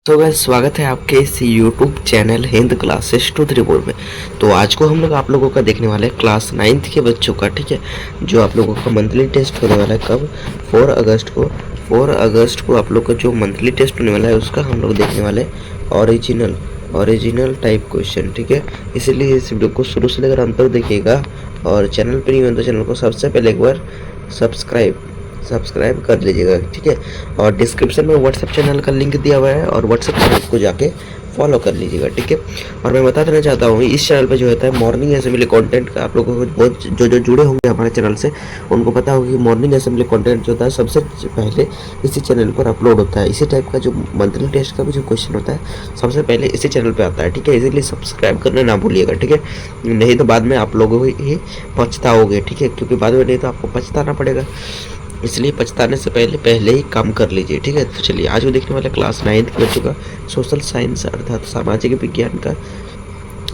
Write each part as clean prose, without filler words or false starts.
तो गाइस स्वागत है आपके इस यूट्यूब चैनल हिंद क्लासेस 234 में। तो आज को हम लोग आप लोगों का देखने वाले हैं क्लास 9th के बच्चों का, ठीक है, जो आप लोगों का मंथली टेस्ट होने वाला है कब 4 अगस्त को। 4 अगस्त को आप लोग का जो मंथली टेस्ट होने वाला है उसका हम लोग देखने वाले ओरिजिनल टाइप क्वेश्चन, ठीक है। इसीलिए इस वीडियो को शुरू से लेकर अंत तक देखिएगा और चैनल पर नहीं हो तो चैनल को सबसे पहले एक बार सब्सक्राइब कर लीजिएगा, ठीक है। और डिस्क्रिप्शन में व्हाट्सएप चैनल का लिंक दिया हुआ है और व्हाट्सएप चैनल को जाके फॉलो कर लीजिएगा, ठीक है। और मैं बता देना चाहता हूँ इस चैनल पे जो होता है मॉर्निंग असेंबली कंटेंट का, आप लोगों को बहुत जो जुड़े होंगे हमारे चैनल से उनको पता होगा कि मॉर्निंग असेंबली कंटेंट जो होता है सबसे पहले इसी चैनल पर अपलोड होता है। इसी टाइप का जो मंथली टेस्ट का भी जो क्वेश्चन होता है सबसे पहले इसी चैनल पर आता है, ठीक है। इसीलिए सब्सक्राइब करना ना भूलिएगा, ठीक है, नहीं तो बाद में आप लोगों को ही पछताओगे, ठीक है, क्योंकि बाद में नहीं तो आपको पछताना पड़ेगा। इसलिए पछताने से पहले ही काम कर लीजिए, ठीक है। तो चलिए आज वो देखने वाले क्लास 9th के बच्चों का सोशल साइंस अर्थात सामाजिक विज्ञान का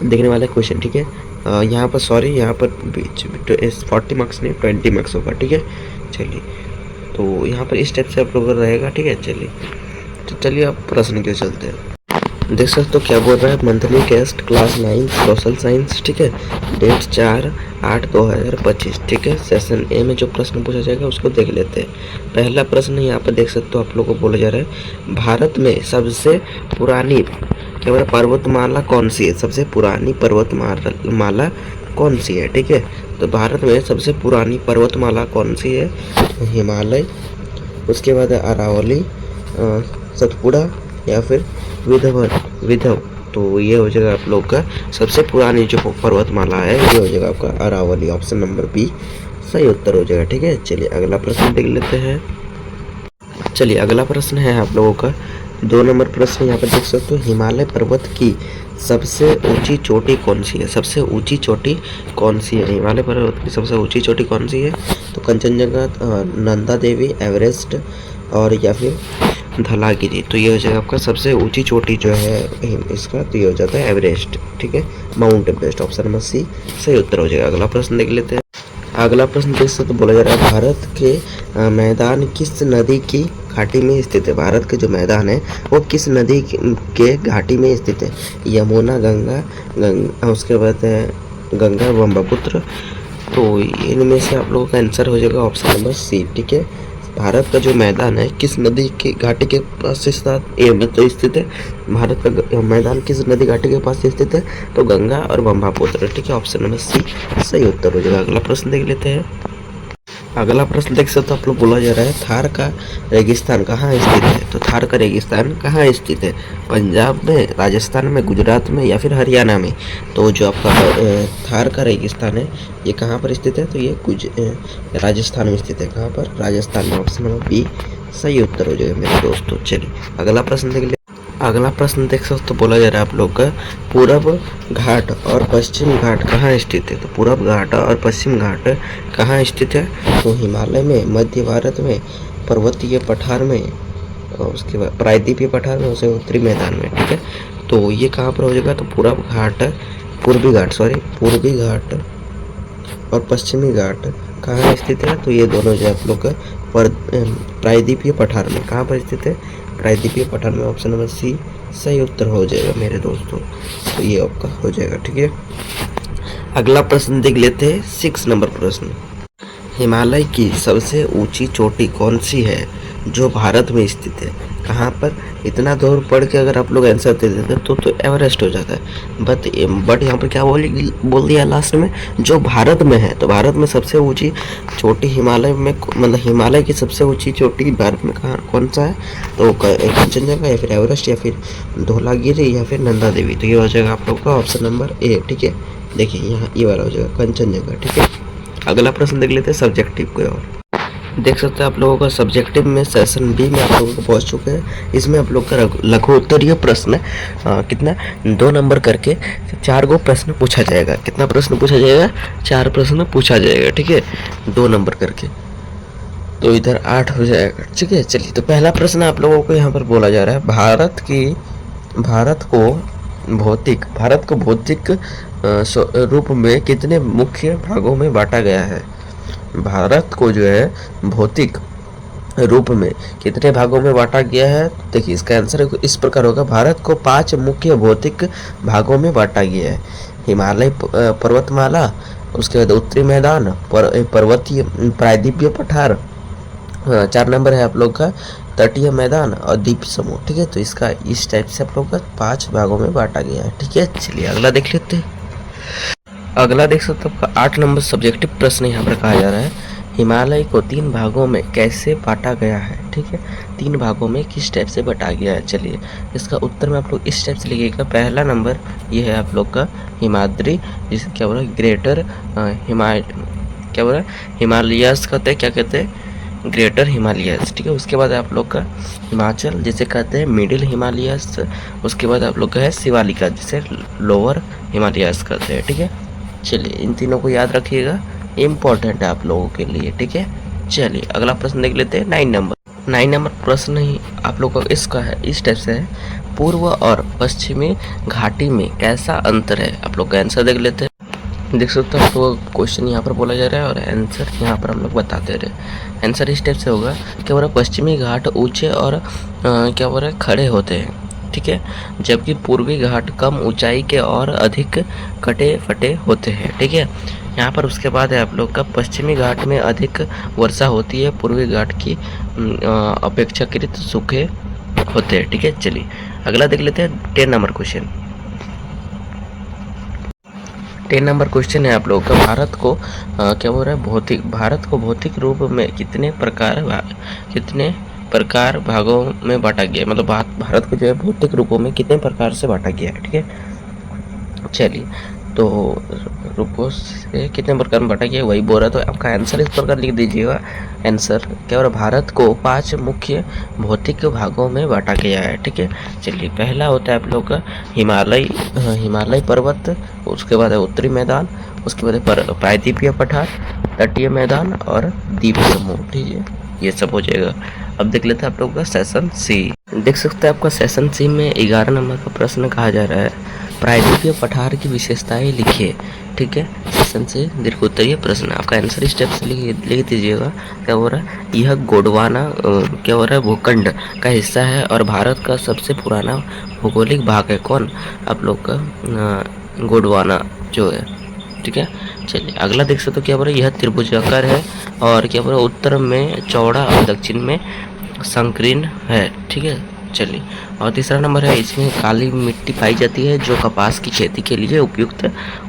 देखने वाला क्वेश्चन, ठीक है। यहाँ पर यहाँ पर 40 मार्क्स नहीं 20 मार्क्स होगा, ठीक है। चलिए तो यहाँ पर इस टाइप से आप लोग रहेगा, ठीक है। चलिए अब प्रश्न के चलते हैं। देख सकते हो क्या बोल रहा है, monthly test class 9 social science, ठीक है, डेट 4/8/2025, ठीक है। सेशन ए में जो प्रश्न पूछा जाएगा उसको देख लेते हैं। पहला प्रश्न यहाँ पर देख सकते हो आप लोगों को बोला जा रहा है भारत में सबसे पुरानी क्या बोला पर्वतमाला कौन सी है, सबसे पुरानी पर्वतमाला कौन सी है, ठीक है। तो भारत में सबसे पुरानी पर्वतमाला कौन सी है, हिमालय, उसके बाद अरावली, सतपुड़ा या फिर विधव। तो ये हो जाएगा आप लोग का सबसे पुरानी जो पर्वतमाला है ये हो जाएगा आपका अरावली, ऑप्शन नंबर बी सही उत्तर हो जाएगा, ठीक है। चलिए अगला प्रश्न देख लेते हैं। चलिए अगला प्रश्न है आप लोगों का 2 नंबर प्रश्न। यहाँ पर देख सकते हो हिमालय पर्वत की सबसे ऊंची चोटी कौन सी है, सबसे ऊंची चोटी कौन सी है, हिमालय पर्वत की सबसे ऊंची चोटी कौन सी है। तो कंचनजंगा, नंदा देवी, एवरेस्ट और या फिर धौलागिरी। तो ये हो जाएगा आपका सबसे ऊंची चोटी जो है इसका, तो ये हो जाता है एवरेस्ट, ठीक है, Mount Everest, option number C सही उत्तर हो जाएगा। अगला प्रश्न देख लेते हैं। अगला प्रश्न देख सकते बोला जा रहा है भारत के मैदान किस नदी की घाटी में स्थित है, भारत के जो मैदान है वो किस नदी के घाटी में स्थित है, यमुना, गंगा उसके बाद गंगा, ब्रह्मपुत्र। तो इनमें से आप लोगों का आंसर हो जाएगा ऑप्शन नंबर सी, ठीक है। भारत का जो मैदान है किस नदी के घाटी के पास स्थित है, भारत का मैदान किस नदी घाटी के पास स्थित है, तो गंगा और ब्रह्मपुत्र, ठीक है, ऑप्शन नंबर सी सही उत्तर हो जाएगा। अगला प्रश्न देख लेते हैं। अगला प्रश्न देख सकते हो आप लोग बोला जा रहा है थार का रेगिस्तान कहाँ स्थित है। तो थार का रेगिस्तान कहाँ स्थित है, पंजाब में, राजस्थान में, गुजरात में या फिर हरियाणा में। तो जो आपका थार का रेगिस्तान है ये कहाँ पर स्थित है, तो ये राजस्थान में स्थित है। कहाँ पर, राजस्थान में, ऑप्शन नंबर बी सही उत्तर हो जाएगा मेरे दोस्तों। चलिए अगला प्रश्न देख ले। अगला प्रश्न देख सकते तो बोला जा रहा है आप लोग का पूरब घाट और पश्चिम घाट कहाँ स्थित है। तो पूरब घाट और पश्चिम घाट कहाँ स्थित है, तो हिमालय में, मध्य भारत में, पर्वतीय पठार में और उसके बाद प्रायद्वीपीय पठार में, उसे उत्तरी मैदान में, ठीक है। तो ये कहाँ पर हो जाएगा, तो पूर्वी घाट और पश्चिमी घाट कहाँ स्थित है, तो ये दोनों जो आप लोग का प्रायद्वीपीय पठार में, कहाँ पर स्थित है, प्रायद्वीपीय पठार में, ऑप्शन नंबर सी सही उत्तर हो जाएगा मेरे दोस्तों। तो ये आपका हो जाएगा, ठीक है। अगला प्रश्न देख लेते हैं 6 नंबर प्रश्न। हिमालय की सबसे ऊंची चोटी कौन सी है जो भारत में स्थित है, कहाँ पर। इतना दूर पढ़ के अगर आप लोग आंसर दे देते तो एवरेस्ट हो जाता है, बट यहाँ पर क्या बोल दिया लास्ट में, जो भारत में है। तो भारत में सबसे ऊंची चोटी हिमालय में, मतलब हिमालय की सबसे ऊंची चोटी भारत में कहाँ कौन सा है, तो कंचनजंगा या फिर एवरेस्ट या फिर धौलागिरी या फिर नंदा देवी। तो ये हो जाएगा आप लोग का ऑप्शन नंबर ए, ठीक है। देखिए यहाँ ये वाला हो जाएगा कंचनजंगा, ठीक है। अगला प्रश्न देख लेते हैं सब्जेक्टिव को। और देख सकते हैं आप लोगों का सब्जेक्टिव में सेशन बी में आप लोगों को पहुंच चुके हैं। इसमें आप लोग का लघु उत्तरीय प्रश्न कितना 2 नंबर करके 4 गो प्रश्न पूछा जाएगा। कितना प्रश्न पूछा जाएगा, 4 प्रश्न पूछा जाएगा, ठीक है, 2 नंबर करके। तो इधर 8 हो जाएगा, ठीक है। चलिए तो पहला प्रश्न आप लोगों को यहाँ पर बोला जा रहा है भारत को भौतिक रूप में कितने मुख्य भागों में बांटा गया है। भारत को जो है भौतिक रूप में कितने भागों में बांटा गया है? देखिए इसका आंसर इस प्रकार होगा, भारत को 5 मुख्य भौतिक भागों में बांटा गया है। हिमालय पर्वतमाला, उसके बाद उत्तरी मैदान, पर्वतीय प्रायद्वीपीय पठार, 4 नंबर है आप लोग का तटीय मैदान और द्वीप समूह। ठीक है, तो इसका इस टाइप से आप लोग का 5 भागों में बांटा गया है। ठीक है, चलिए अगला देख लेते हैं। अगला देख सकते हो आपका 8 नंबर सब्जेक्टिव प्रश्न यहाँ पर कहा जा रहा है, हिमालय को 3 भागों में कैसे बांटा गया है? ठीक है, 3 भागों में किस टाइप से बांटा गया है? चलिए इसका उत्तर में आप लोग इस टाइप से लिखिएगा। पहला नंबर ये है आप लोग का हिमाद्री, जिसे क्या बोला ग्रेटर क्या बोला हिमालयस कहते हैं, क्या कहते हैं ग्रेटर हिमालयस। ठीक है, उसके बाद आप लोग का हिमाचल जिसे कहते हैं मिडिल हिमालयस, उसके बाद आप लोग का है शिवालिका जिसे लोअर हिमालयस कहते हैं। ठीक है, चलिए इन तीनों को याद रखिएगा, इम्पोर्टेंट है आप लोगों के लिए। ठीक है, चलिए अगला प्रश्न देख लेते हैं। 9 नंबर प्रश्न ही आप लोग को इसका है इस टाइप से है, पूर्व और पश्चिमी घाटी में कैसा अंतर है? आप लोग का आंसर देख लेते हैं। देख सकते हो तो क्वेश्चन यहाँ पर बोला जा रहा है और आंसर यहाँ पर हम लोग बताते रहे। आंसर इस टाइप से होगा, क्या बोल रहा है पश्चिमी घाट ऊंचे और क्या बोल रहा है खड़े होते हैं। ठीक है, जबकि पूर्वी घाट कम ऊंचाई के और अधिक कटे फटे होते हैं। ठीक है, यहाँ पर उसके बाद है आप लोग का पश्चिमी घाट में अधिक वर्षा होती है, पूर्वी घाट की अपेक्षाकृत सूखे होते हैं। ठीक है, चलिए अगला देख लेते हैं। 10 नंबर क्वेश्चन 10 नंबर क्वेश्चन है आप लोग का, भारत को क्या बोल रहा है भारत को भौतिक रूप में कितने प्रकार भागों में बांटा गया है? मतलब भारत को जो है भौतिक रूपों में कितने प्रकार से बांटा गया है? ठीक है, चलिए तो रूपों से कितने प्रकार में बांटा गया है वही बोल रहा है, तो आपका आंसर इस प्रकार लिख दीजिएगा। आंसर क्या बोल रहा है, भारत को 5 मुख्य भौतिक भागों में बांटा गया है। ठीक है, चलिए पहला होता है आप लोग का हिमालय पर्वत, उसके बाद है उत्तरी मैदान, उसके बाद है प्रायद्वीपीय पठार, तटीय मैदान और द्वीप समूह। ठीक है, ये सब हो जाएगा। अब देख लेते हैं आप लोग का सेशन सी। देख सकते हैं आपका सेशन सी में 11 नंबर का प्रश्न कहा जा रहा है, प्रायद्वीपीय पठार की विशेषताएं लिखिए। ठीक है, सेशन से दीर्घ उत्तरीय प्रश्न, आपका आंसर इस टाइप से लिख दीजिएगा। क्या हो रहा है, यह गोंडवाना क्या हो रहा है भूखंड का हिस्सा है और भारत का सबसे पुराना भौगोलिक भाग है। कौन? आप लोग का गोंडवाना जो है। ठीक है, चलिए अगला देख सकते हो, क्या बोल रहा है, यह त्रिभुजाकार है और क्या बोल रहा है उत्तर में चौड़ा और दक्षिण में संकीर्ण है। ठीक है, चलिए और तीसरा नंबर है, इसमें काली मिट्टी पाई जाती है जो कपास की खेती के लिए उपयुक्त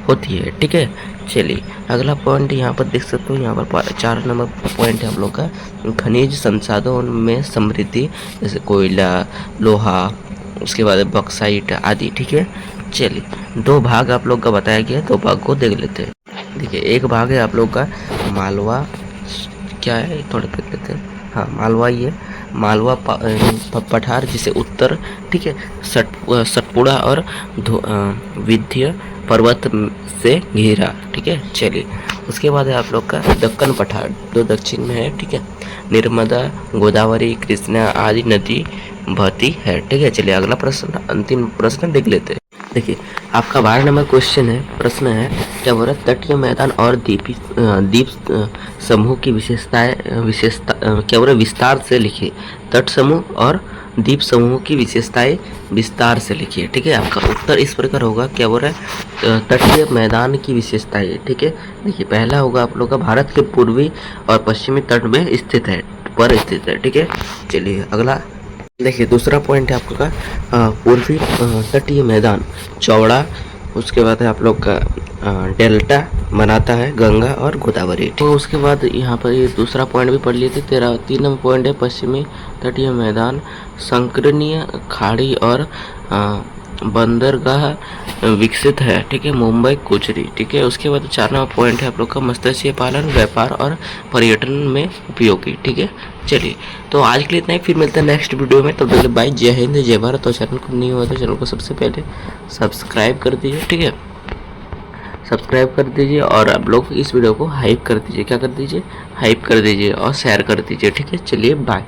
होती है। ठीक है, चलिए अगला पॉइंट यहाँ पर देख सकते हो, यहाँ पर 4 नंबर पॉइंट है हम लोग का, खनिज संसाधनों में समृद्धि जैसे कोयला, लोहा, उसके बाद बॉक्साइट आदि। ठीक है, चलिए 2 भाग आप लोग का बताया गया है, 2 भाग को देख लेते हैं। देखिए एक भाग है आप लोग का मालवा, क्या है थोड़े पे लेते हैं, हाँ मालवा, ये मालवा पठार जिसे उत्तर, ठीक है, सतपुड़ा और विंध्य पर्वत से घेरा। ठीक है, चलिए उसके बाद है आप लोग का दक्कन पठार जो दक्षिण में है। ठीक है, नर्मदा, गोदावरी, कृष्णा आदि नदी बहती है। ठीक है, चलिए अगला प्रश्न, अंतिम प्रश्न देख लेते हैं। देखिए आपका 12 नंबर क्वेश्चन है, प्रश्न है, क्या बोल रहा है, तटीय मैदान और द्वीप समूह की विशेषता क्या बोल रहा है, विस्तार से लिखिए। तट समूह और द्वीप समूह की विशेषताएं विस्तार से लिखिए। ठीक है, आपका उत्तर इस प्रकार होगा, क्या बोल रहा है, तटीय मैदान की विशेषताएं। ठीक है, देखिए पहला होगा आप लोग का, भारत के पूर्वी और पश्चिमी तट में स्थित है। ठीक है, चलिए अगला देखिए दूसरा पॉइंट है आपका पूर्वी तटीय मैदान चौड़ा, उसके बाद है आप लोग का डेल्टा बनाता है गंगा और गोदावरी। तो उसके बाद यहाँ पर ये दूसरा पॉइंट भी पढ़ लिए थे। 3 नंबर पॉइंट है पश्चिमी तटीय मैदान संकीर्णीय खाड़ी और बंदरगाह विकसित है। ठीक है, मुंबई कोचरी। ठीक है, उसके बाद 4 नंबर पॉइंट है आप लोग का मत्स्य पालन, व्यापार और पर्यटन में उपयोगी। ठीक है, चलिए तो आज के लिए इतना ही, फिर मिलते हैं नेक्स्ट वीडियो में। तो पहले बाय, जय हिंद, जय भारत। और चैनल को नहीं हुआ तो चैनल को सबसे पहले सब्सक्राइब कर दीजिए। ठीक है, सब्सक्राइब कर दीजिए और आप लोग इस वीडियो को हाइप कर दीजिए। क्या कर दीजिए, हाइप कर दीजिए और शेयर कर दीजिए। ठीक है, चलिए बाय।